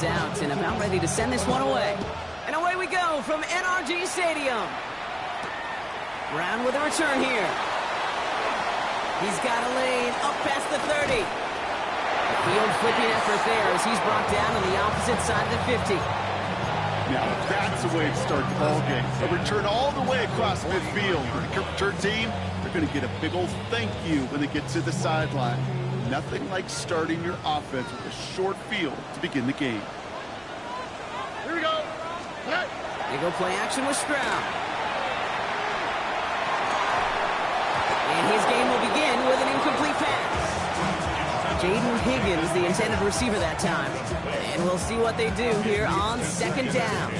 out and about ready to send this one away. And away we go from NRG Stadium. Brown with a return here. He's got a lane up past the 30. Field flipping effort there as he's brought down on the opposite side of the 50. Now, that's the way to start the ball game. A return all the way across midfield. The return team, they're going to get a big old thank you when they get to the sideline. Nothing like starting your offense with a short field to begin the game. Here we go. They go play action with Stroud. And his game will begin with an incomplete pass. Jaden Higgins, the intended receiver that time. And we'll see what they do here on second down.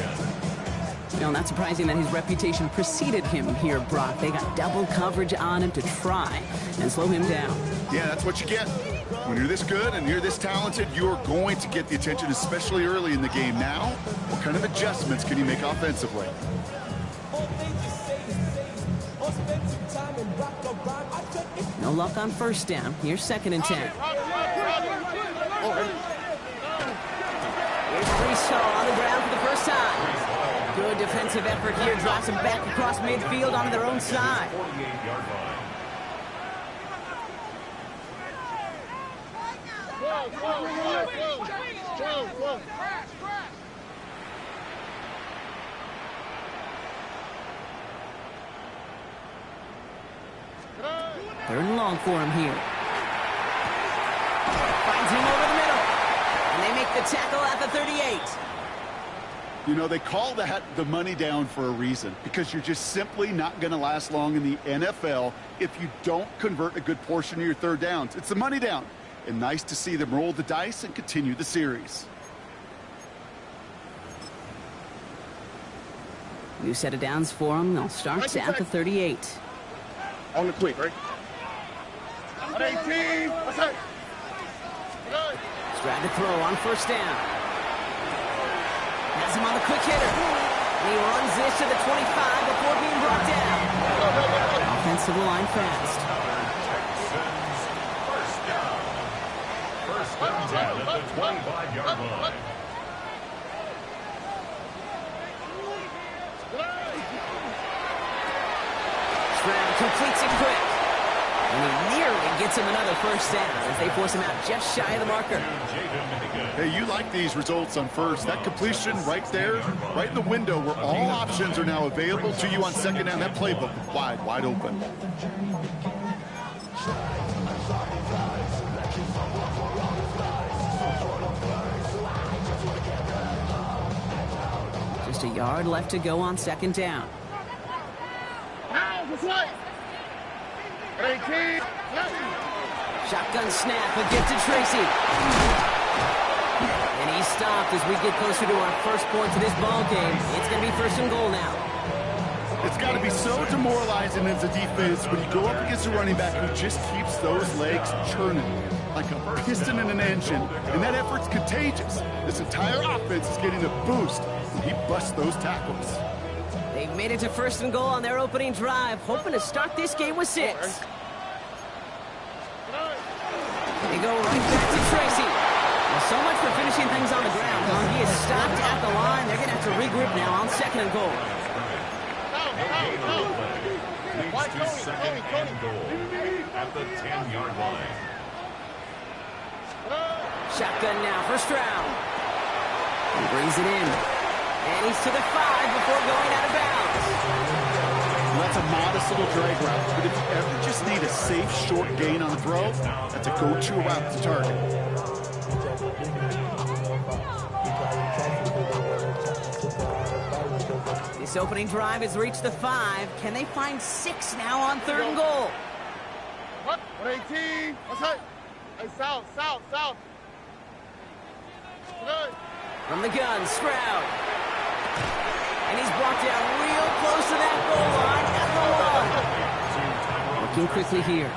No, not surprising that his reputation preceded him here, Brock. They got double coverage on him to try and slow him down. Yeah, that's what you get. When you're this good and you're this talented, you're going to get the attention, especially early in the game. Now, what kind of adjustments can you make offensively? No luck on first down. Here's second and 10. Here's Brees Hall on the ground for the first time. Good defensive effort here. Drops him back across midfield onto their own side. Third and long for him here. Finds him over the middle. And they make the tackle at the 38. You know, they call that the money down for a reason, because you're just simply not going to last long in the NFL if you don't convert a good portion of your third downs. It's the money down. And nice to see them roll the dice and continue the series. New set of downs for them. They'll start at the 38. On the quick, right? 18. What's that? Stroud to throw on first down. Has him on the quick hitter. And he runs this to the 25 before being brought down. Offensive line fast. First down at the 25-yard line. Stroud completes it quick. And he nearly gets him another first down as they force him out just shy of the marker. Hey, you like these results on first. That completion right there, right in the window where all options are now available to you on second down. That playbook wide open. Just a yard left to go on second down. Shotgun snap, but get to Tracy. And he's stopped as we get closer to our first points of this ball game. It's going to be first and goal now. It's got to be so demoralizing as a defense when you go up against a running back who just keeps those legs churning like a piston in an engine. And that effort's contagious. This entire offense is getting a boost when he busts those tackles. They've made it to first and goal on their opening drive, hoping to start this game with 6. They go right back to Tracy. Well, so much for finishing things on the ground, huh? He is stopped at the line. They're going to have to regroup now on second and goal. Leads to second and goal at the 10-yard line. Shotgun now for Stroud. He brings it in. And he's to the 5 before going out of bounds. Well, that's a modest little drag route, but if you ever just need a safe, short gain on a throw, that's a go-to route to target. This opening drive has reached the 5. Can they find 6 now on third and goal? 118. What's that? Hey, south. From the gun, Stroud. And he's brought down real close to that goal line at the 1. Looking quickly here.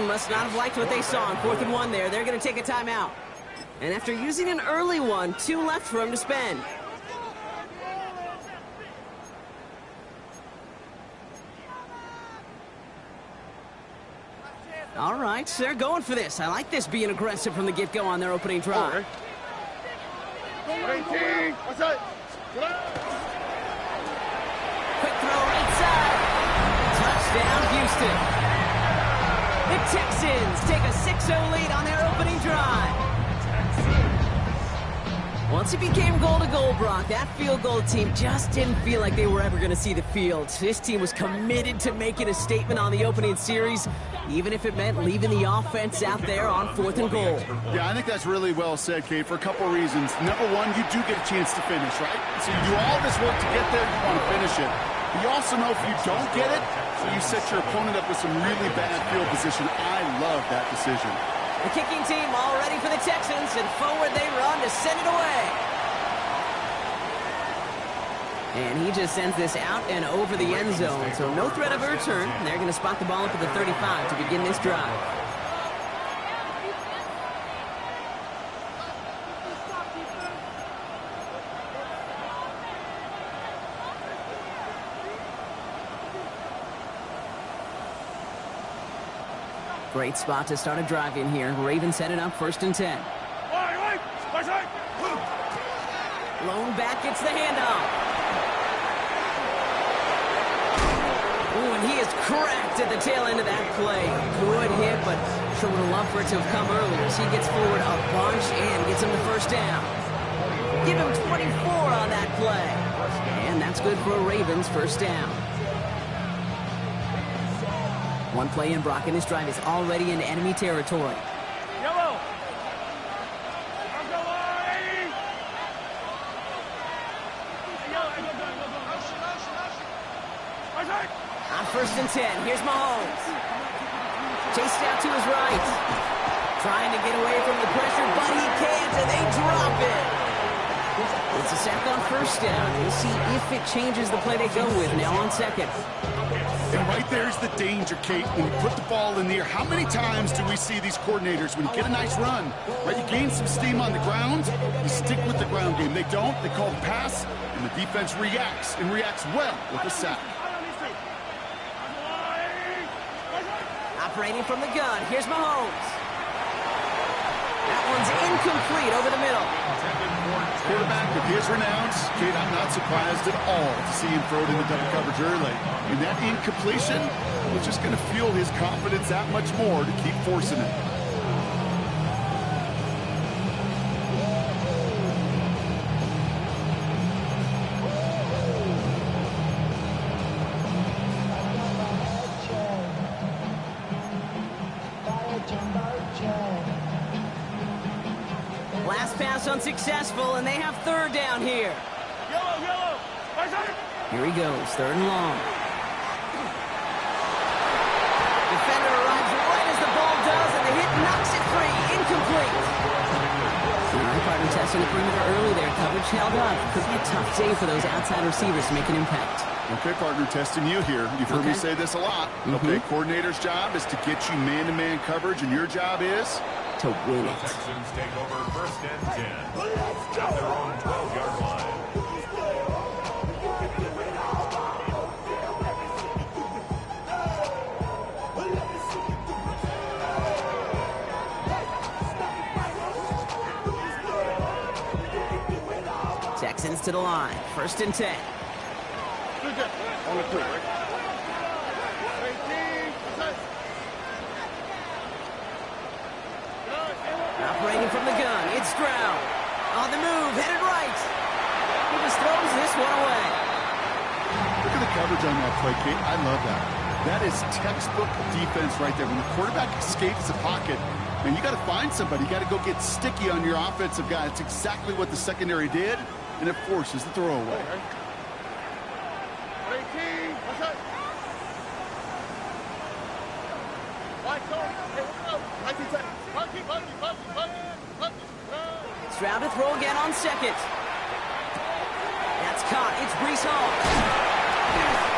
Must not have liked what they saw on 4th and 1 there. They're going to take a timeout. And after using an early one, 2 left for him to spend. All right, they're going for this. I like this being aggressive from the get-go on their opening drive. 18. What's that? Quick throw right side. Touchdown, Houston. The Texans take a 6-0 lead on their opening drive. Once it became goal-to-goal, Brock, that field goal team just didn't feel like they were ever going to see the field. This team was committed to making a statement on the opening series, even if it meant leaving the offense out there on 4th and goal. Yeah, I think that's really well said, Kate, for a couple reasons. Number one, you do get a chance to finish, right? So you do all this work to get there, you want to finish it. But you also know if you don't get it, you set your opponent up with some really bad field position. I love that decision. The kicking team all ready for the Texans, and forward they run to send it away. And he just sends this out and over the end zone, so no threat of a return. They're going to spot the ball up at the 35 to begin this drive. Great spot to start a drive in here. Ravens set it up 1st and 10. Lone back gets the handoff. Ooh, and he is cracked at the tail end of that play. Good hit, but sure would have loved for it to have come earlier. So he gets forward a bunch and gets him the 1st down. Give him 24 on that play. And that's good for a Ravens 1st down. One play in, Brock, and this drive is already into enemy territory. Yellow. On 1st and 10, here's Mahomes. Chased out to his right. Trying to get away from the pressure, but he can't, and they drop it. It's a sack on 1st down. We'll see if it changes the play they go with now on 2nd. And right there's the danger, Kate. When you put the ball in the air, how many times do we see these coordinators, when you get a nice run, right, you gain some steam on the ground, you stick with the ground game. They don't, they call the pass, and the defense reacts, and reacts well with a sack. Operating from the gun, here's Mahomes. That one's incomplete over the middle. Quarterback with his renounce, Kate, I'm not surprised at all to see him throw it in the double coverage early. And that incompletion was just going to fuel his confidence that much more to keep forcing it. Last pass unsuccessful, and they have 3rd down here. Yellow. Here he goes, 3rd and long. Defender arrives right as the ball does, and the hit knocks it free. Incomplete. All right, partner testing the perimeter early there. Coverage held up. Could be a tough day for those outside receivers to make an impact. Okay, partner, testing you here. You've heard me say this a lot. Okay, coordinator's job is to get you man-to-man coverage, and your job is to win it. Texans take over 1st and 10 at their own 12-yard line. Texans to the line. 1st and 10. On the quick, right? 18. Operating from the gun, it's Stroud. On the move, headed right. He just throws this one away. Look at the coverage on that play, Kate. I love that. That is textbook defense right there. When the quarterback escapes the pocket, and you got to find somebody. You got to go get sticky on your offensive guy. It's exactly what the secondary did, and it forces the throwaway. 18. What's that? White cone. Hey, what's up? 19 seconds. Bucky. Stroud to throw again on 2nd. That's caught. It's Breece Hall.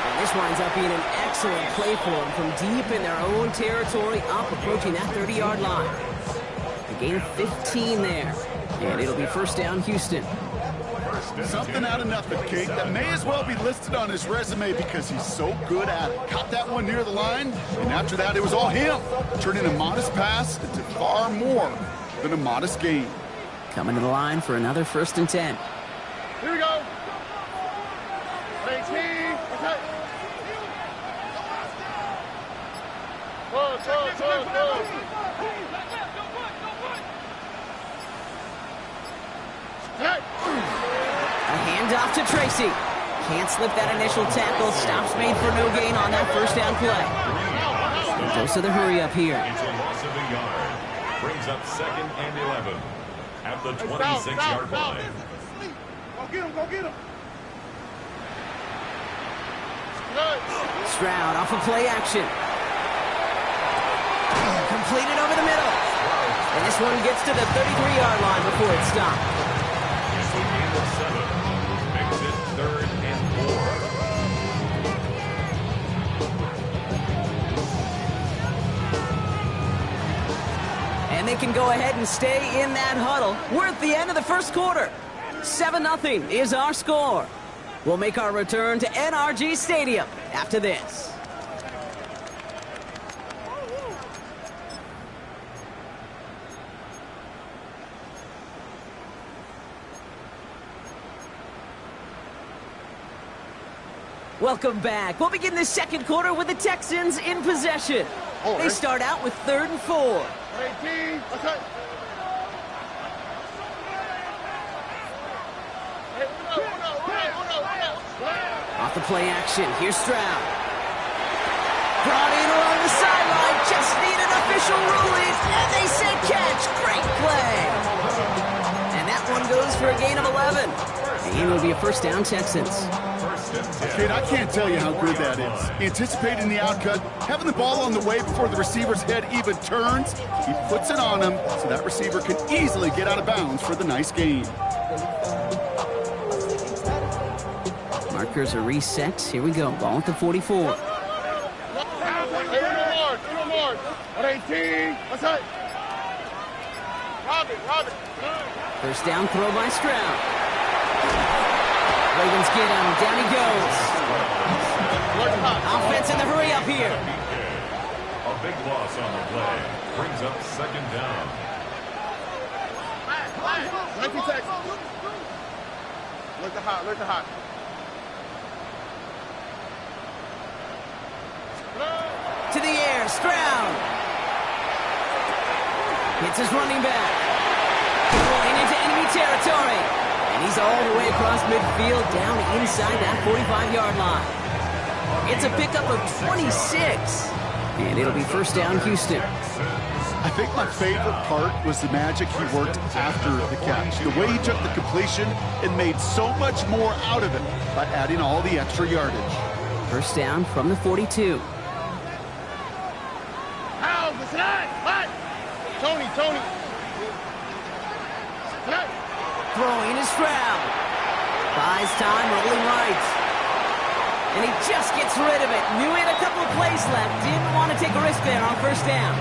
And this winds up being an excellent play for them from deep in their own territory, up approaching that 30-yard line. A gain of 15 there. And it'll be 1st down, Houston. 1st Something out of nothing, Kate. That may as well be listed on his resume because he's so good at it. Caught that one near the line, and after that, it was all him. Turning a modest pass into far more than a modest gain. Coming to the line for another 1st and 10. Here we go. 18. Okay. Go. A handoff to Tracy. Can't slip that initial tackle. Stops made for no gain on that 1st down play. Dose of the hurry up here. It's a loss of a yard. Brings up 2nd and 11 at the 26-yard line. Go get him. Stroud off of play action. Completed over the middle. And this one gets to the 33-yard line before it's stopped. It's a gain of 7. Makes it 3rd and 4. And they can go ahead and stay in that huddle. We're at the end of the 1st quarter. 7-0 is our score. We'll make our return to NRG Stadium after this. Welcome back. We'll begin the 2nd quarter with the Texans in possession. They start out with 3rd and 4. 18. Okay. Off the play action, here's Stroud. Brought in along the sideline, just need an official ruling, and they say catch. Great play. And that one goes for a gain of 11. The game will be a 1st down, Texans. Kate, I can't tell you how good that is. Anticipating the outcut, having the ball on the way before the receiver's head even turns, he puts it on him so that receiver can easily get out of bounds for the nice gain. Markers are reset. Here we go. Ball at the 44. Hey, 18. What's that? Rob it. 1st down throw by Stroud. Ravens get him. Down he goes. Offense in the hurry up here. A big loss on the play. Brings up 2nd down. 19 seconds. Look the hot. To the air, Stroud. Hits his running back. Going into enemy territory. And he's all the way across midfield, down inside that 45-yard line. It's a pickup of 26. And it'll be 1st down, Houston. I think my favorite part was the magic he worked after the catch. The way he took the completion and made so much more out of it by adding all the extra yardage. 1st down from the 42. Tony. Throwing is Stroud. Buys time, rolling right. And he just gets rid of it. Knew he had a couple of plays left. Didn't want to take a risk there on 1st down.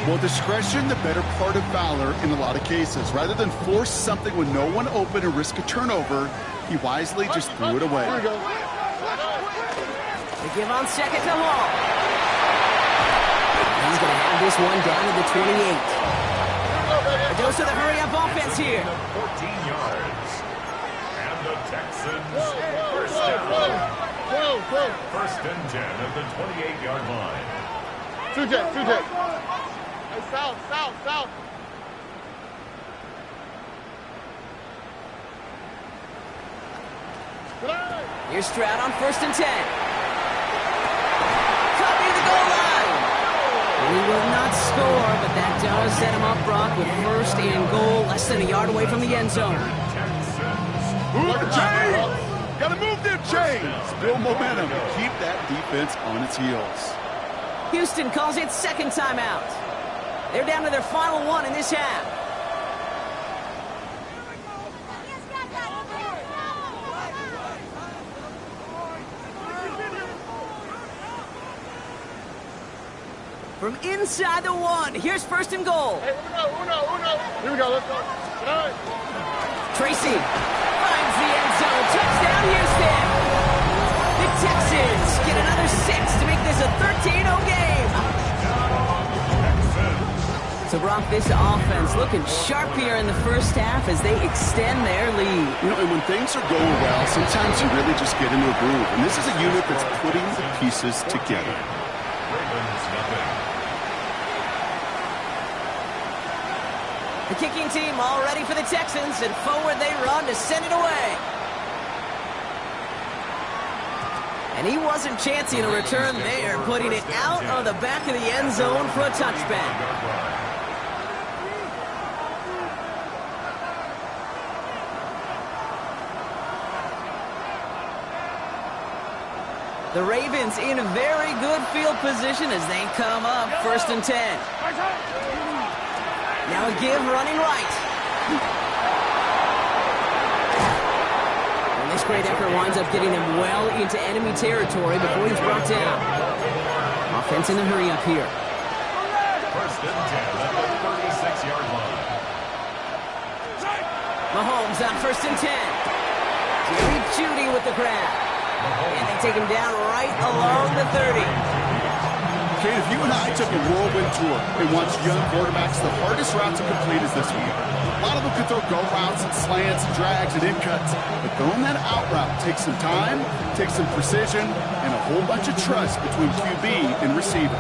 Well, discretion, the better part of valor in a lot of cases. Rather than force something with no one open and risk a turnover, he wisely just threw it away. Here we go. They give on 2nd to Hall. He's going to have this one down to the 28. A dose of the hurry-up offense here. 14 yards. And the Texans 1st down. 1st and 10 at the 28-yard line. 2 Jet. Hey, south. Here's Stroud on 1st and 10. Cut near the goal line. And he will not score, but that does set him up, Brock, with 1st and goal, less than a yard away from the end zone. Move the chains! Gotta move them chains! Build momentum to keep that defense on its heels. Houston calls it 2nd timeout. They're down to their final one in this half. From inside the 1, here's 1st and goal. Hey, uno. Here we go, let's go. Tracy finds towards the end zone. Touchdown, Houston! The Texans get another 6 to make this a 13-0 game. So, Brock, this offense looking sharp here in the first half as they extend their lead. You know, and when things are going well, sometimes you really just get into a groove. And this is a unit that's putting the pieces together. Ravens nothing. The kicking team all ready for the Texans, and forward they run to send it away. And he wasn't chancing a return there, putting it out of the back of the end zone for a touchback. The Ravens in a very good field position as they come up 1st and 10. Now a give running right. And this great effort winds up getting him well into enemy territory before he's brought down. Offense in a hurry up here. 1st and 10 at the 36-yard line. Mahomes on 1st and 10. Jerry Jeudy with the grab. And they take him down right along the 30. Kate, if you and I took a whirlwind tour and watched young quarterbacks, the hardest route to complete is this one. A lot of them could throw go routes and slants and drags and in cuts, but throwing that out route takes some time, takes some precision, and a whole bunch of trust between QB and receiver.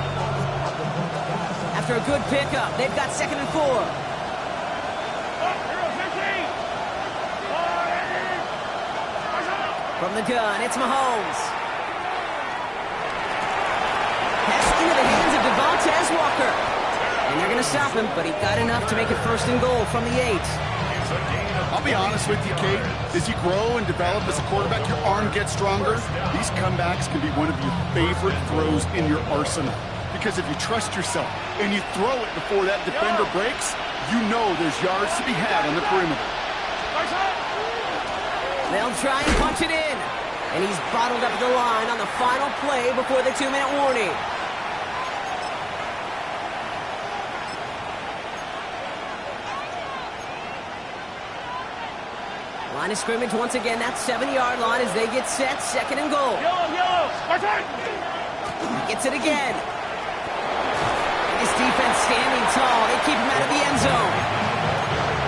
After a good pickup, they've got 2nd and 4. From the gun, it's Mahomes. Pass into the hands of Devontae Walker. And they're going to stop him, but he got enough to make it 1st and goal from the 8. I'll be honest with you, Kate. As you grow and develop as a quarterback, your arm gets stronger. These comebacks can be one of your favorite throws in your arsenal. Because if you trust yourself and you throw it before that defender breaks, you know there's yards to be had on the perimeter. They'll try and punch it in. And he's bottled up at the line on the final play before the 2-minute warning. Line of scrimmage once again, that 7-yard line as they get set, 2nd and goal. He gets it again. And this defense standing tall. They keep him out of the end zone.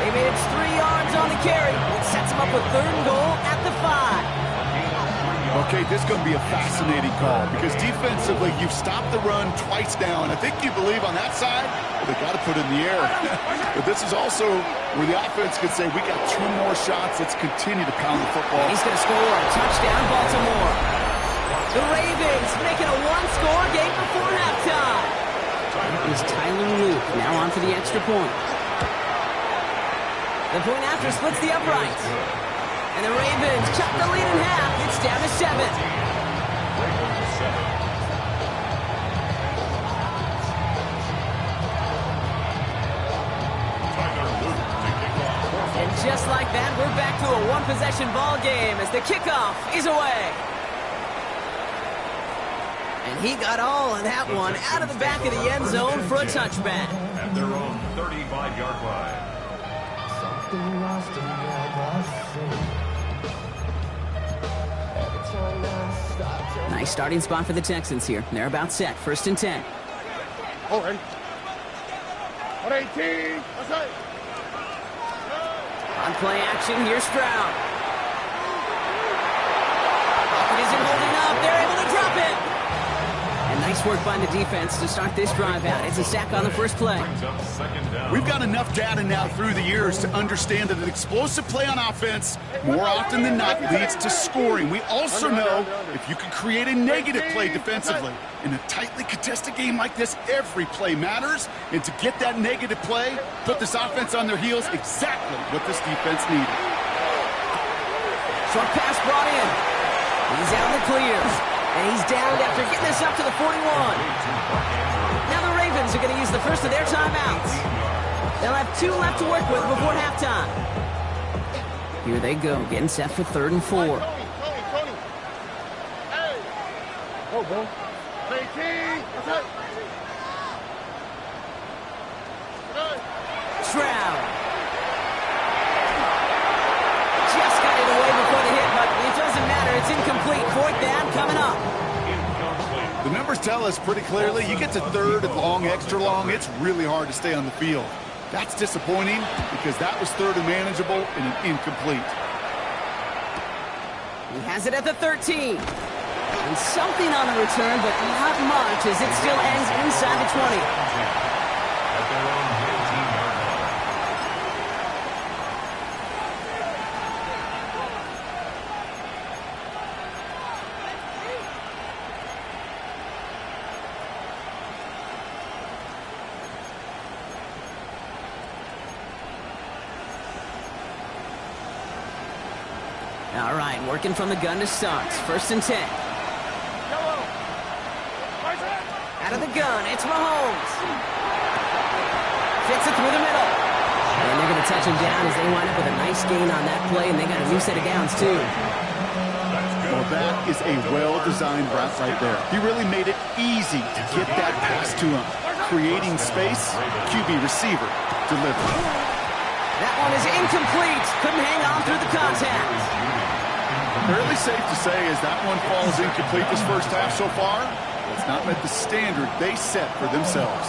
They manage 3 yards on the carry, which sets him up with 3rd and goal at the 5. Okay, this is going to be a fascinating call because defensively, you've stopped the run twice now, and I think you believe on that side, they got to put it in the air. But this is also where the offense could say, we got 2 more shots. Let's continue to pound the football. He's going to score a touchdown, Baltimore. The Ravens making a 1-score game before halftime. It was Tyler Luke now on for the extra point. The point after splits the uprights. And the Ravens cut the lead in half. It's down to 7. And just like that, we're back to a 1-possession ball game as the kickoff is away. And he got all of that one out of the back of the end zone for a touchback. At their own 35-yard line. Nice starting spot for the Texans here. They're about set. 1st and 10. All right. 118. That's right. On play action, here's Stroud. Pocket isn't holding up. They're able to drop it. And nice work by the defense to start this drive out. It's a sack on the first play. We've got enough data now through the years to understand that an explosive play on offense, more often than not, leads to scoring. We also know if you can create a negative play defensively. In a tightly contested game like this, every play matters. And to get that negative play, put this offense on their heels, exactly what this defense needed. Short pass brought in. He's out in the clear. And he's downed after getting this up to the 41. Now the Ravens are going to use the first of their timeouts. They'll have 2 left to work with before halftime. Here they go, getting set for 3rd and 4. Tony. Hey. Go, bro. 18. That's right. Stroud. Just got it away numbers tell us pretty clearly, you get to third and long, extra long, it's really hard to stay on the field. That's disappointing because that was third and manageable and an incomplete. He has it at the 13. And something on the return, but not much as it still ends inside the 20. At their own 19-yard line. All right, working from the gun to start. 1st and 10. Out of the gun, it's Mahomes. Fits it through the middle. And they're going to touch him down as they wind up with a nice gain on that play, and they got a new set of downs, too. Well, that is a well-designed route right there. He really made it easy to get that pass to him. Creating space, QB receiver delivered. That one is incomplete. Couldn't hang on through the contact. Fairly safe to say as that one falls incomplete this first half so far, it's not met the standard they set for themselves.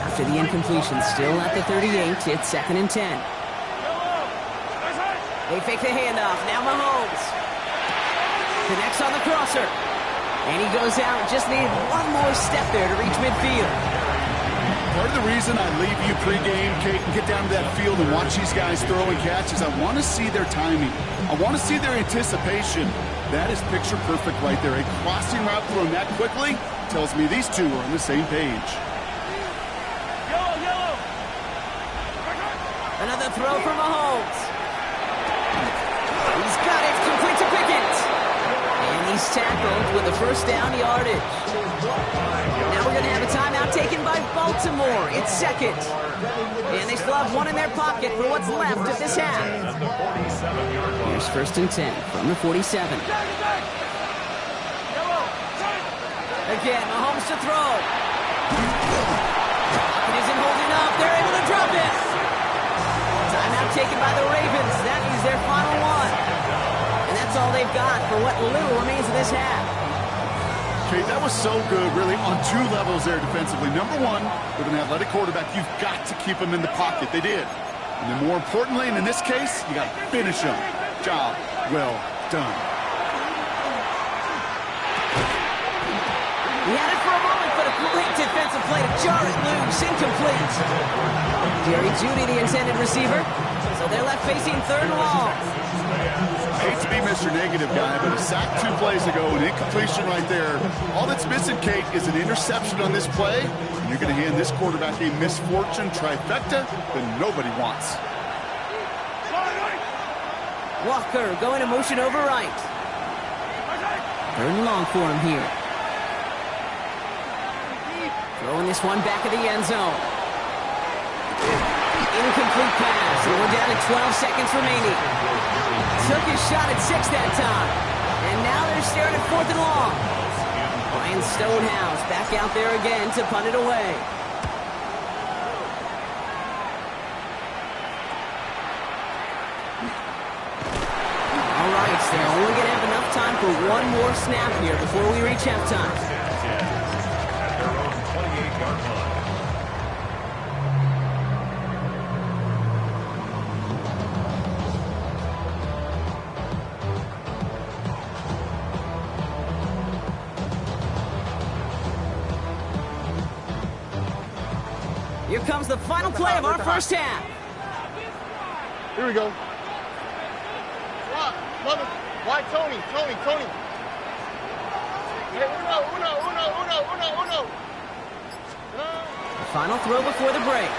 After the incompletion, still at the 38, it's 2nd and 10. They fake the handoff. Now Mahomes connects on the crosser. And he goes out, just needed one more step there to reach midfield. Part of the reason I leave you pregame, Kate, and get down to that field and watch these guys throw and catch is I want to see their timing. I want to see their anticipation. That is picture perfect right there. A crossing route thrown that quickly tells me these two are on the same page. Another throw for Mahomes. He's got it, complete to Pickett. And he's tackled with the 1st down yardage. Now we're going to have a timeout taken by Baltimore. It's 2nd. And they still have one in their pocket for what's left of this half. Here's 1st and 10 from the 47. Again, Mahomes to throw. It isn't holding up. They're able to drop it. Timeout taken by the Ravens. That is their final one. And that's all they've got for what little remains of this half. Okay, that was so good, really, on 2 levels there defensively. Number one, with an athletic quarterback, you've got to keep him in the pocket. They did. And then more importantly, and in this case, you got to finish him. Job well done. He had it for a moment, but a great defensive play to jar it loose, incomplete. Jerry Jeudy, the intended receiver. So they're left facing 3rd and long. I hate to be Mr. Negative guy, but a sack 2 plays ago, an incompletion right there. All that's missing, Kate, is an interception on this play. And you're going to hand this quarterback a misfortune trifecta that nobody wants. Walker going to motion over right. 3rd and long for him here. Throwing this one back of the end zone. Incomplete pass, and we're down to 12 seconds remaining. Took his shot at 6 that time. And now they're staring at 4th and long. Ryan Stonehouse back out there again to punt it away. All right, so they're only going to have enough time for one more snap here before we reach halftime. At their own 28-yard line. Here comes the final play of our first half. Here we go. Why Tony? Hey, uno. The final throw before the break.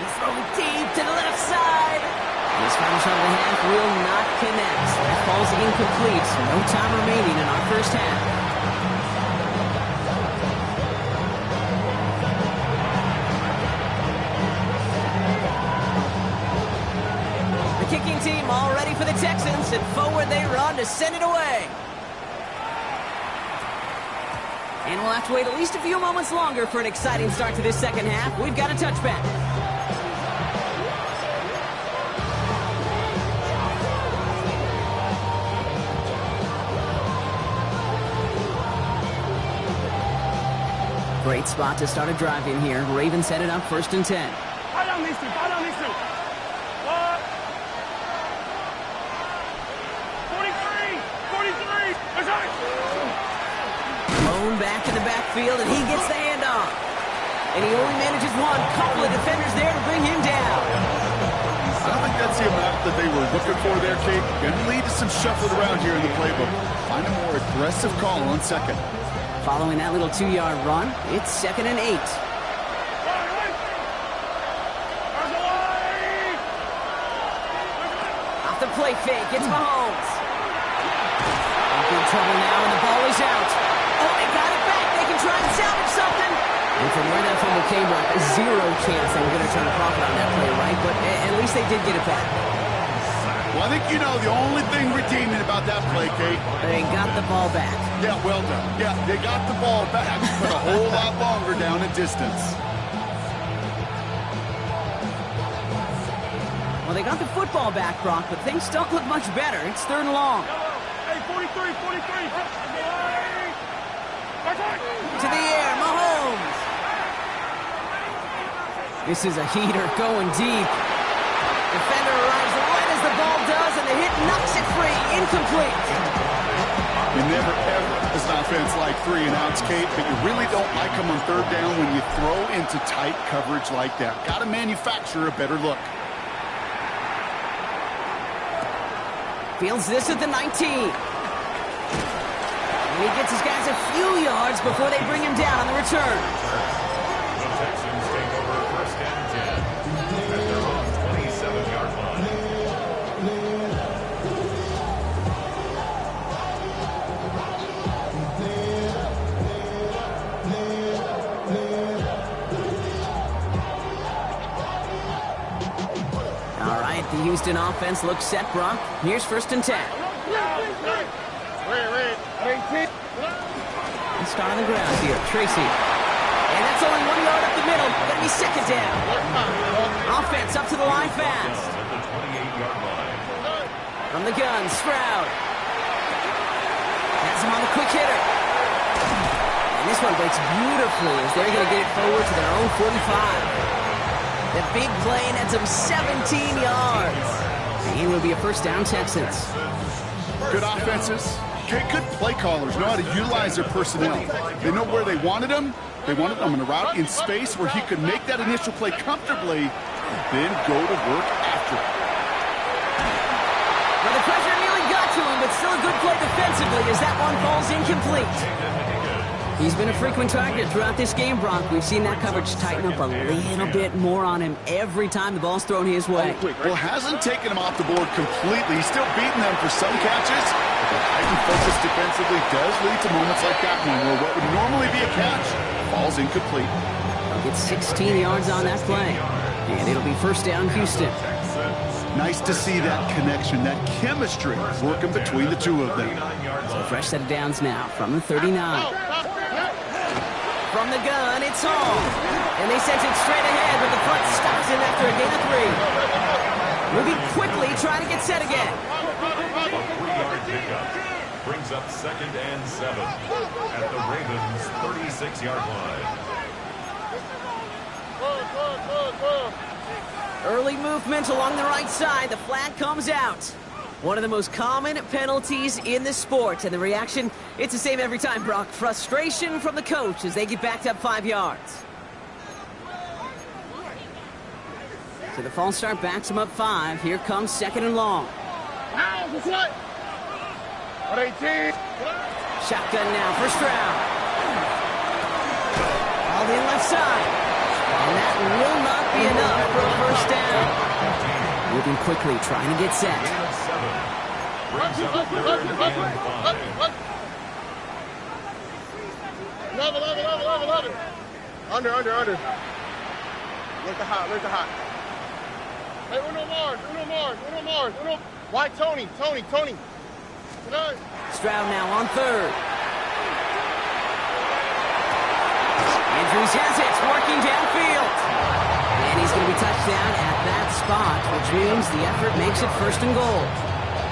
He's throwing deep to the left side. This final shot of the half will not connect. That falls incomplete. No time remaining in our first half. The kicking team all ready for the Texans, and forward they run to send it away. And we'll have to wait at least a few moments longer for an exciting start to this second half. We've got a touchback. Great spot to start a drive in here. Ravens set it up 1st and 10. Fall down these two. Fall down these two. 43. 43. That's right. Blown back in the backfield, and he gets the handoff. And he only manages one. Couple of defenders there to bring him down. I don't think that's the amount that they were looking for there, Kate. Going to lead to some shuffling around here in the playbook. Find a more aggressive call on second. Following that little 2-yard run, it's 2nd and 8. Off the play fake, it's Mahomes. In big trouble now, and the ball is out. Oh, they got it back. They can try and salvage something. And from where that fumble came, Brock, zero chance they were going to turn a profit on that play, right? But at least they did get it back. Well, I think you know the only thing redeeming about that play, Kate. They got the ball back. Yeah, well done. Yeah, they got the ball back, but a whole lot longer down in distance. Well, they got the football back, Brock, but things don't look much better. It's 3rd and long. Hey, 43, 43. To the air, Mahomes. This is a heater going deep. Defender arrives right as the ball does, and the hit knocks it free. Incomplete. You never, ever, as an offense, like 3 and outs, Kate, but you really don't like them on 3rd down when you throw into tight coverage like that. Got to manufacture a better look. Fields this at the 19. And he gets his guys a few yards before they bring him down on the return. The Texans take over 1st and 10 at their own 27-yard line. All right, the Houston offense looks set, Brock. Here's 1st and 10. Red, 18. Let's start on the ground here. Tracy. And that's only 1 yard up the middle. Gonna be 2nd down. Offense up to the line fast. At the 28-yard line. From the gun, Stroud. Has him on the quick hitter. And this one breaks beautifully as they're going to get it forward to their own 45. The big play nets them 17 yards. And it will be a 1st down, Texans. Good offenses. Good play callers know how to utilize their personnel. They know where they wanted him. They wanted him in a route in space where he could make that initial play comfortably, then go to work after it. Well, the pressure nearly got to him, but still a good play defensively as that one falls incomplete. He's been a frequent target throughout this game, Brock. We've seen that coverage tighten up a little bit more on him every time the ball's thrown his way. Well, hasn't taken him off the board completely. He's still beating them for some catches. But the heightened focus defensively does lead to moments like that one where what would normally be a catch falls incomplete. He'll get 16 yards on that play. And it'll be 1st down, Houston. Nice to see that connection, that chemistry working between the two of them. So a fresh set of downs now from the 39. From the gun, it's Hall. And they sent it straight ahead, but the front stops him after a gain of 3. Moving quickly, trying to get set again. A 3-yard pickup brings up 2nd and 7 at the Ravens' 36-yard line. Early movement along the right side. The flag comes out. One of the most common penalties in the sport. And the reaction, it's the same every time, Brock. Frustration from the coach as they get backed up 5 yards. So the false start backs them up 5. Here comes 2nd and long. Now, what's what? 18. Shotgun now for Stroud. All in left side. And that will not be enough for a 1st down. Moving quickly, trying to get set. Brings up 3rd and 5. Level. Under. Where's the hot? Hey, Uno Mars. Why Tony? Stroud now on 3rd. Andrews has it, working downfield. And he's going to be touched down at that spot, which means the effort makes it 1st and goal.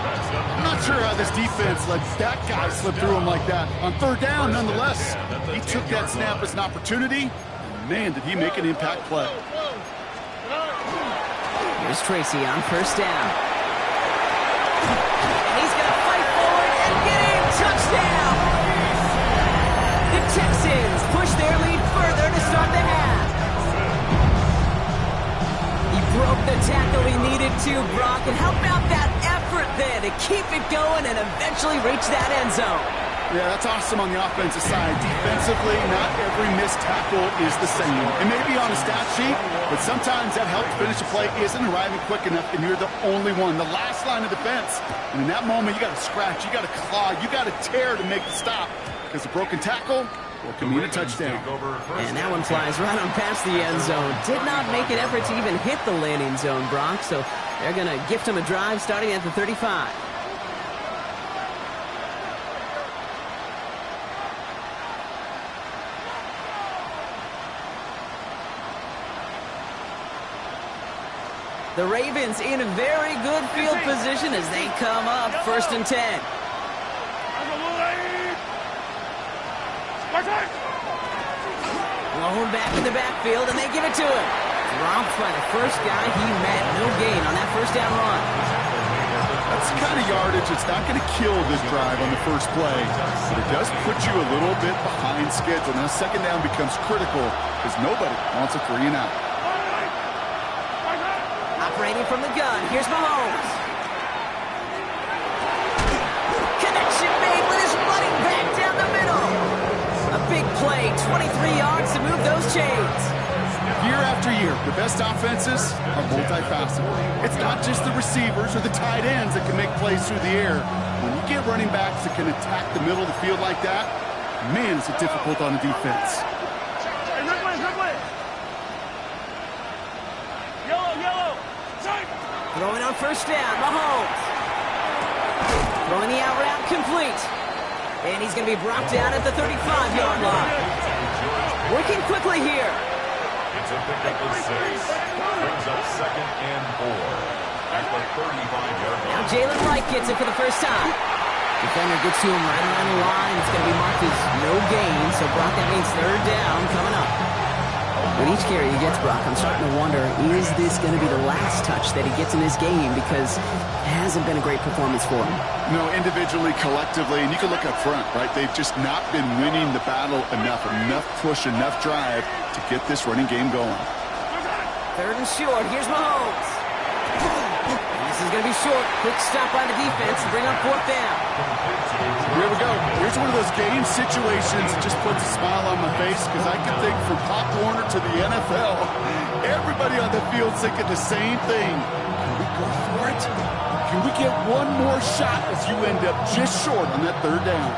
That's I'm not sure how this defense let that guy slip through him like that. On third down, nonetheless, he took that snap as an opportunity. And man, did he make an impact play. Here's Tracy on first down. And he's going to fight forward and get in. Touchdown! The Texans push their lead further to start the half. He broke the tackle he needed to, Brock. And how about that effort there to keep it going and eventually reach that end zone? Yeah, that's awesome on the offensive side. Defensively, not every missed tackle is the same. It may be on a stat sheet, but sometimes that help to finish a play isn't arriving quick enough, and you're the only one, the last line of defense. And in that moment, you got to scratch, you got to claw, you got to tear to make the stop. Because a broken tackle can mean a touchdown. And that one flies right on past the end zone. Did not make an effort to even hit the landing zone, Brock. So they're going to gift him a drive starting at the 35. The Ravens in a very good field position as they come up first and 10. Blown back in the backfield, and they give it to him. Dropped by the first guy he met. No gain on that first down run. That's the kind of yardage it's not going to kill this drive on the first play, but it does put you a little bit behind schedule. Now second down becomes critical because nobody wants a 3 and out. Operating from the gun, here's Mahomes. Connection made with his running back down the middle. A big play, 23 yards to move those chains. Year after year, the best offenses are multifaceted. It's not just the receivers or the tight ends that can make plays through the air. When you get running backs that can attack the middle of the field like that, man, is it difficult on the defense. Throwing on first down, Mahomes. Throwing the out route complete. And he's going to be brought down at the 35-yard line. Working quickly here. It's a pickup of 6. Brings up second and 4 at the 35-yard line. Now Jalen Wright gets it for the first time. Defender gets to him right around the line. It's going to be marked as no gain. So Brock, that means third down coming up. With each carry he gets, Brock, I'm starting to wonder, is this going to be the last touch that he gets in this game? Because it hasn't been a great performance for him. No, individually, collectively, and you can look up front, right? They've just not been winning the battle enough push, enough drive to get this running game going. Third and short, here's Mahomes. And this is going to be short. Quick stop by the defense to bring up fourth down. Here we go. Here's one of those game situations that just puts a smile on my face because I can think from Pop Warner to the NFL, everybody on the field's thinking the same thing. Can we go for it? Can we get one more shot as you end up just short on that third down?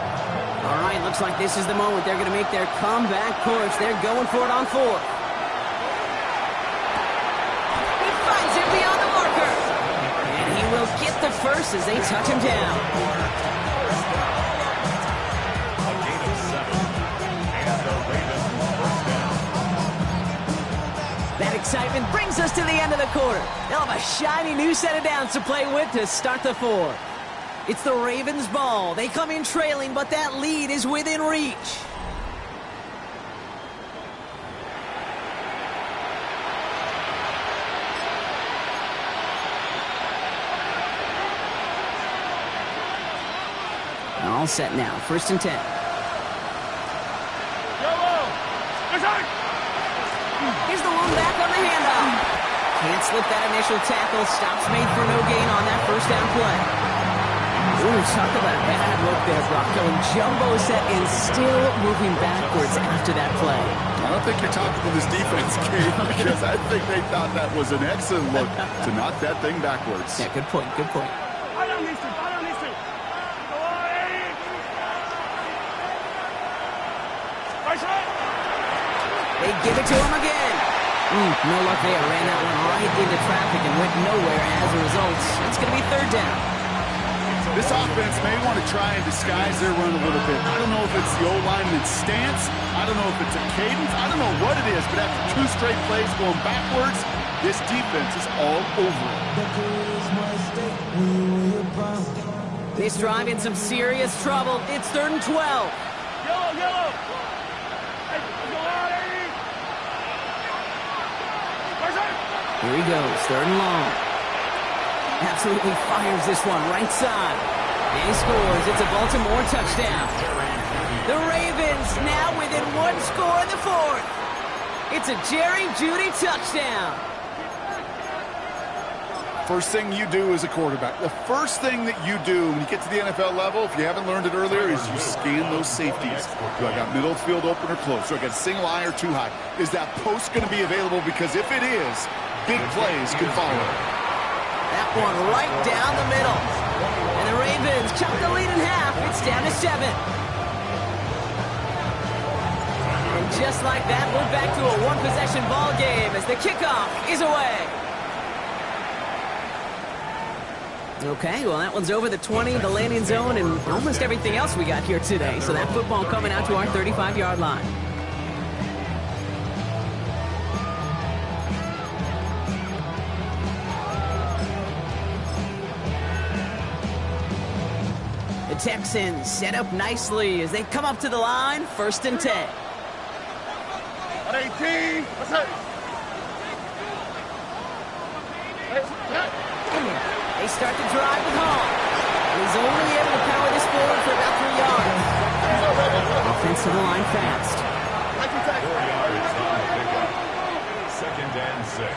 All right, looks like this is the moment they're going to make their comeback push. They're going for it on fourth. He finds it beyond the marker. And he will get the first as they touch him down. That excitement brings us to the end of the quarter. They'll have a shiny new set of downs to play with to start the fourth. It's the Ravens' ball. They come in trailing, but that lead is within reach. All set now. First and 10. Here's the one back on the handoff. Can't slip that initial tackle. Stops made for no gain on that first down play. Ooh, talk about a bad look there, Brock. Going jumbo set and still moving backwards after that play. I don't think you're talking to this defense, Kate, because I think they thought that was an excellent look to knock that thing backwards. Yeah, good point, good point. They give it to him again. No luck there. Ran that one right into traffic and went nowhere as a result. It's going to be third down. This offense may want to try and disguise their run a little bit. I don't know if it's the old lineman's stance. I don't know if it's a cadence. I don't know what it is, but after 2 straight plays going backwards, this defense is all over it. This drive in some serious trouble. It's 3rd and 12. Yellow. Hey, go out, Eddie. Here he goes, 3rd and long. Absolutely fires this one, right side. And he scores. It's a Baltimore touchdown. The Ravens now within 1 score in the 4th. It's a Jerry Jeudy touchdown. First thing you do as a quarterback, the first thing that you do when you get to the NFL level, if you haven't learned it earlier, is you scan those safeties. Do I got middle field open or close? Do I got single high or too high? Is that post going to be available? Because if it is, big plays can follow. That one right down the middle. And the Ravens chop the lead in half. It's down to 7. And just like that, we're back to a one-possession ball game as the kickoff is away. Okay, well, that one's over the 20, the landing zone, and almost everything else we got here today. So that football coming out to our 35-yard line. The Texans set up nicely as they come up to the line, 1st and 10. 118. What's that? They start to drive with Hall. He's only able to power this forward for about 3 yards. Offense to the line fast. 4 yards on the pickup. 2nd and 6.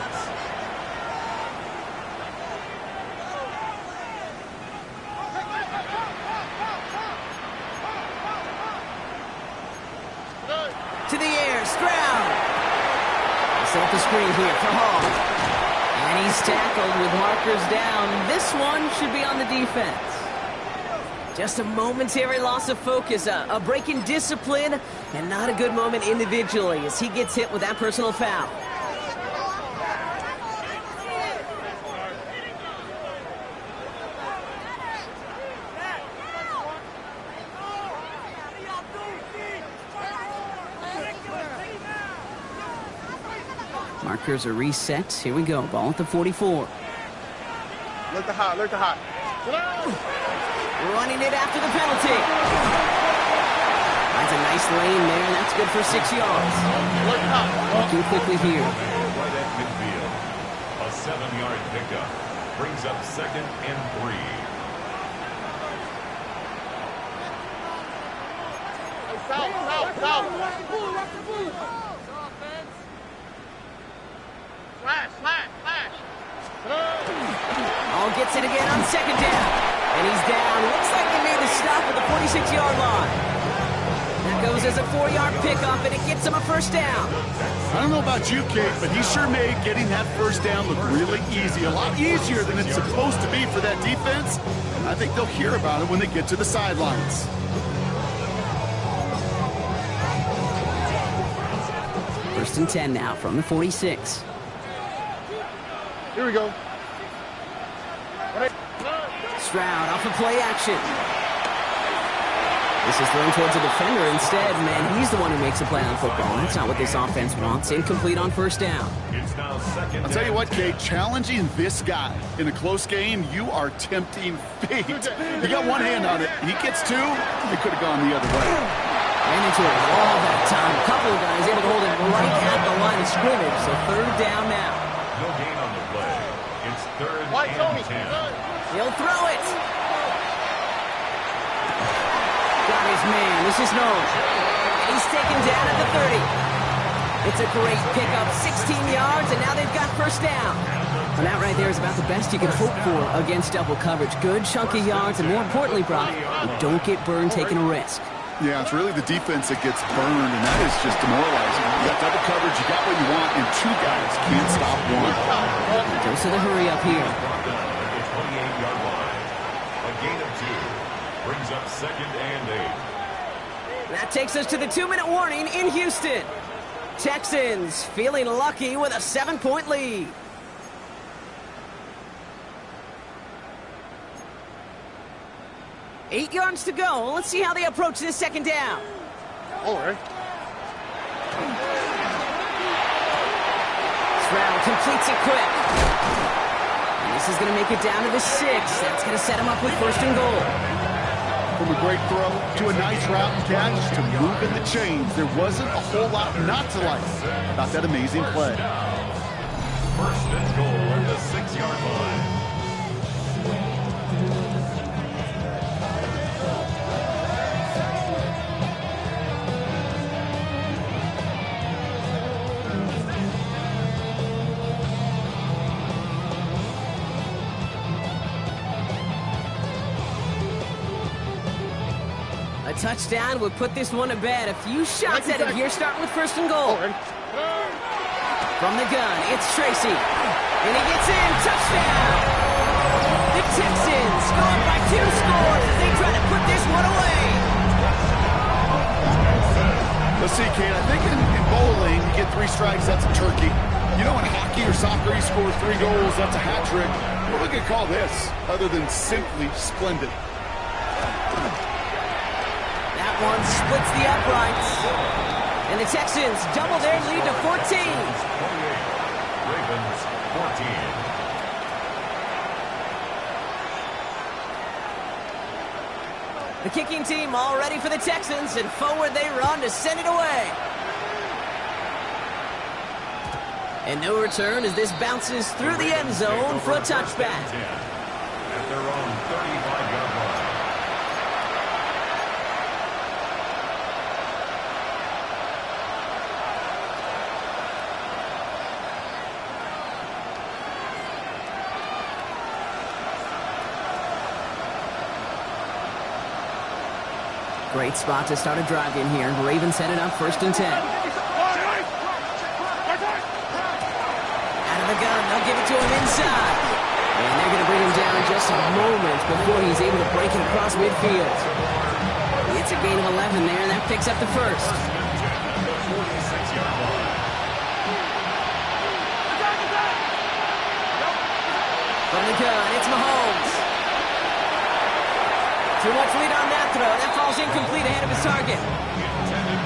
To the air, Stroud. Set up the screen here for Hall. And he's tackled with markers down. This one should be on the defense. Just a momentary loss of focus, a break in discipline, and not a good moment individually as he gets hit with that personal foul. Markers are reset. Here we go. Ball at the 44. Look the hot. Running it after the penalty. Finds a nice lane there, and that's good for 6 yards. Looking quickly here. Right at midfield. A 7-yard pickup. Brings up 2nd and 3. Foul. Flash. All gets it again on 2nd down. And he's down. Looks like they made the stop at the 46-yard line. That goes as a 4-yard pickup, and it gets him a 1st down. I don't know about you, Kate, but he sure made getting that 1st down look really easy. A lot easier than it's supposed to be for that defense. And I think they'll hear about it when they get to the sidelines. First and 10 now from the 46. Here we go. Stroud off of play action. This is thrown towards a defender instead. Man, he's the one who makes a play on football. That's not what this offense wants. Incomplete on 1st down. It's now 2nd. I'll tell you what, Kate, challenging this guy in a close game, you are tempting fate. He got one hand on it. He gets 2. He could have gone the other way. Ran into a wall that time. A couple of guys able to hold it right at the line of scrimmage. So 3rd down now. No gain on the play. It's 3rd and 10. He'll throw it. Got his man. This is known. And he's taken down at the 30. It's a great pickup. 16 yards, and now they've got 1st down. And that right there is about the best you can hope for against double coverage. Good chunky yards, and more importantly, Brock, you don't get burned taking a risk. Yeah, it's really the defense that gets burned, and that is just demoralizing. You got double coverage, you got what you want, and 2 guys can't stop one. Goes to the hurry up here. 28-yard line. A gain of 2. Brings up 2nd and 8. That takes us to the 2-minute warning in Houston. Texans feeling lucky with a 7-point lead. Eight yards to go. Let's see how they approach this 2nd down. All right. Stroud completes it quick. And this is going to make it down to the 6. That's going to set him up with first and goal. From a great throw to a nice route and catch to moving the chains, there wasn't a whole lot not to like about that amazing play. First and goal at the 6-yard line. A touchdown would put this one to bed. A few shots at it here, starting with first and goal. From the gun, it's Tracy. And he gets in. Touchdown! The Texans go up by 2 scores as they try to put this one away. Let's see, Kate, I think in bowling, you get 3 strikes, that's a turkey. You know, in hockey or soccer, you score 3 goals, that's a hat trick. What are we going to call this, other than simply splendid? That one splits the uprights. And the Texans double their lead to 14. 28. Ravens 14. The kicking team all ready for the Texans, and forward they run to send it away. And no return as this bounces through the end zone for a touchback. At their own 35-yard line. Great spot to start a drive in here. Ravens headed up first and 10. Out of the gun, they'll give it to him inside. And they're going to bring him down just a moment before he's able to break it across midfield. It's a gain of 11 there, and that picks up the first. From the gun, it's Mahomes. Too much lead on that throw. That falls incomplete ahead of his target.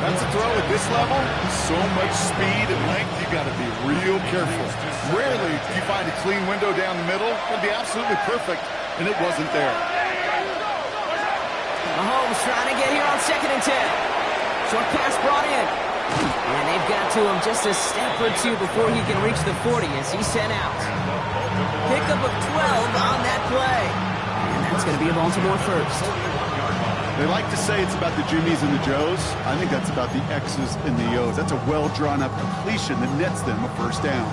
That's a throw at this level. So much speed and length, you got to be real careful. Rarely do you find a clean window down the middle. It'd be absolutely perfect, and it wasn't there. Mahomes trying to get here on second and 10. Short pass brought in. And they've got to him just a step or two before he can reach the 40 as he's sent out. Pickup of 12 on that play. And that's going to be a Baltimore first. They like to say it's about the Jimmies and the Joes. I think that's about the X's and the O's. That's a well-drawn-up completion that nets them a first down.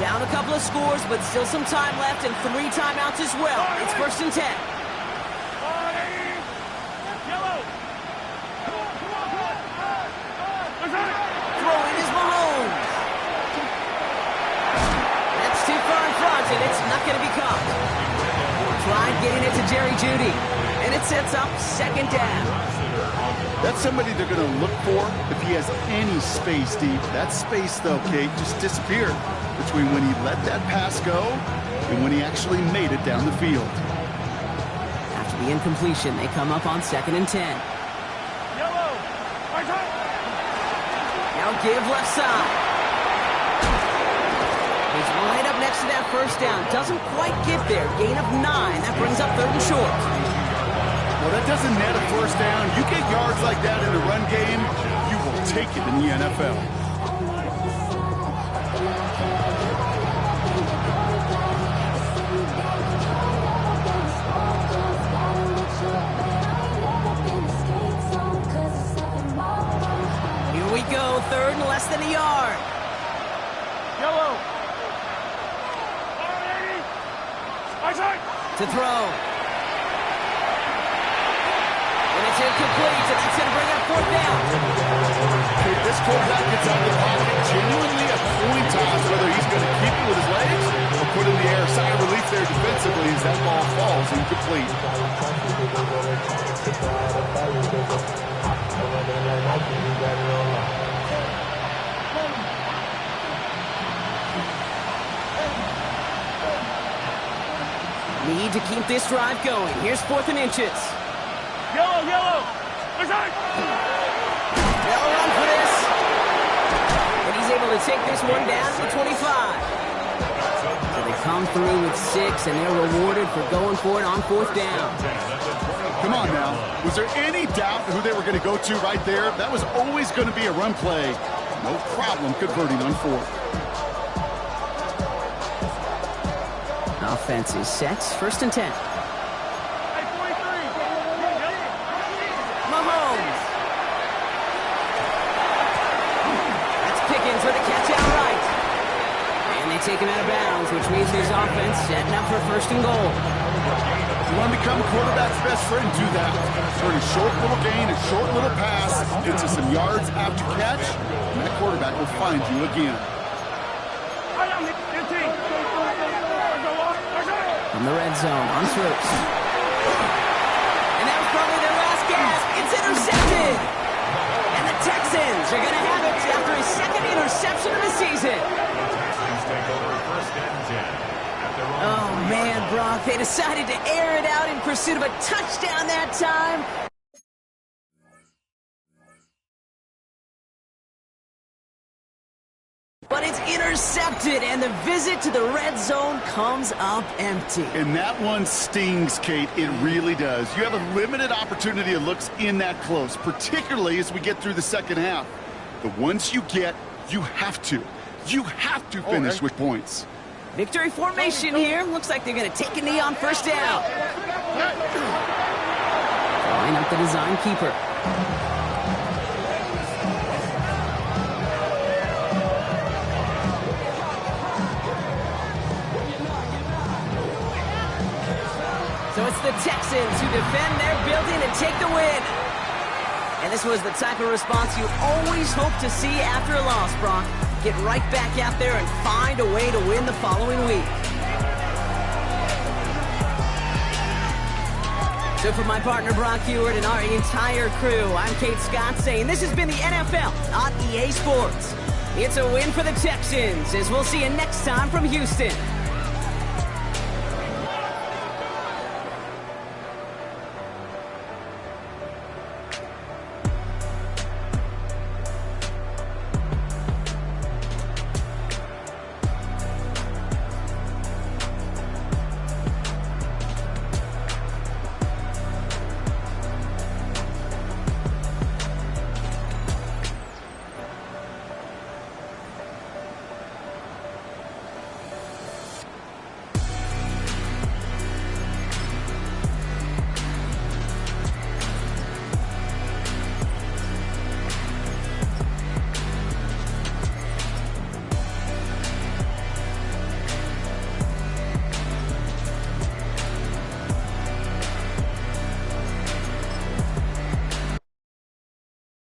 Down a couple of scores, but still some time left and 3 timeouts as well. It's first and 10. Throwing is Mahomes. That's too far in front, and it's not going to be caught. Tried getting it to Jerry Jeudy, and it sets up second down. That's somebody they're going to look for if he has any space deep. That space, though, Kate, just disappeared between when he let that pass go and when he actually made it down the field. After the incompletion, they come up on second and 10. Now give left side. He's right up next to that first down. Doesn't quite get there. Gain of 9. That brings up third and short. Well, that doesn't net a first down. You get yards like that in the run game, you will take it in the NFL. Here we go. Third and less than a yard. Yellow. To throw. And it's incomplete. It's going to bring up fourth down. If this quarterback gets out of the pocket genuinely a coin toss, whether he's going to keep it with his legs or put it in the air. Sign of relief there defensively as that ball falls incomplete. Need to keep this drive going. Here's 4th and inches. Yellow. They'll run for this. And he's able to take this one down to 25. through with 6, and they're rewarded for going for it on 4th down. Come on now. Was there any doubt who they were going to go to right there? That was always going to be a run play. No problem converting on 4th. Offense is set. 1st and 10. Mahomes. That's Pickens with a catch outright. And they take him out of bounds, which means his offense setting up for 1st and goal. You want to become a quarterback's best friend, do that. Turn a short little gain, a short little pass into some yards after catch, and that quarterback will find you again. From the red zone, on throws. And that was probably their last gasp. It's intercepted. And the Texans are going to have it after his 2nd interception of the season. Texans take over 1st and 10. Oh, man, Brock, they decided to air it out in pursuit of a touchdown that time. But it's intercepted, and the visit to the red zone comes up empty. And that one stings, Kate. It really does. You have a limited opportunity that looks in that close, particularly as we get through the 2nd half. The ones you get, you have to finish with points. Victory formation here. Looks like they're going to take a knee on 1st down. Line up the design keeper. So it's the Texans who defend their building and take the win. And this was the type of response you always hope to see after a loss, Brock. Get right back out there and find a way to win the following week. So for my partner Brock Heward and our entire crew, I'm Kate Scott saying this has been the NFL on EA Sports. It's a win for the Texans, as we'll see you next time from Houston.